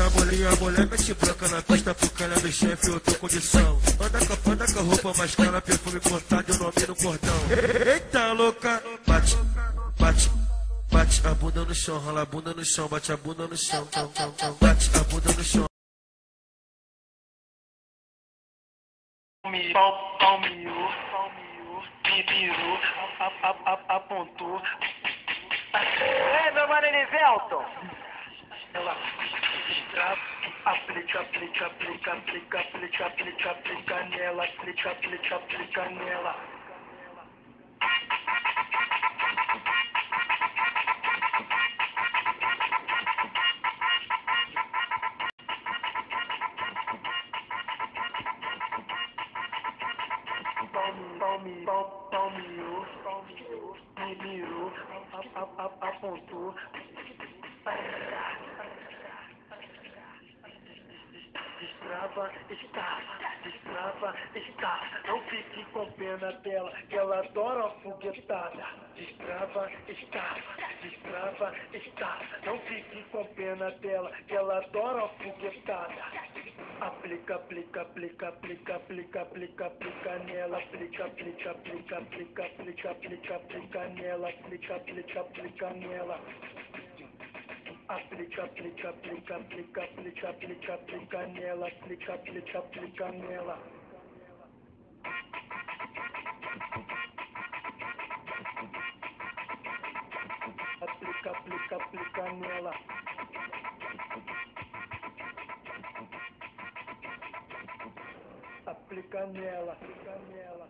a mulher mete branca na pista porque ela é do chefe, eu tô condição. Anda com a roupa mais cara, perfume cortado e o nome no cordão. Eita louca, bate, bate, bate a bunda no chão, rola a bunda no chão, bate a bunda no chão, bate a bunda no chão. Palmeou, bibiru, apontou. Ei, meu mano Elivelton! Ela aplica nela, aplica nela. Palmeou, bibiru, apontou. Destrava, não fique com pena dela, que ela adora a foguetada. Destrava, não fique com pena dela, que ela adora a foguetada. Aplica nela, aplica nela, aplica nela. Aplica nela, aplica nela. Aplica nela. Aplica nela.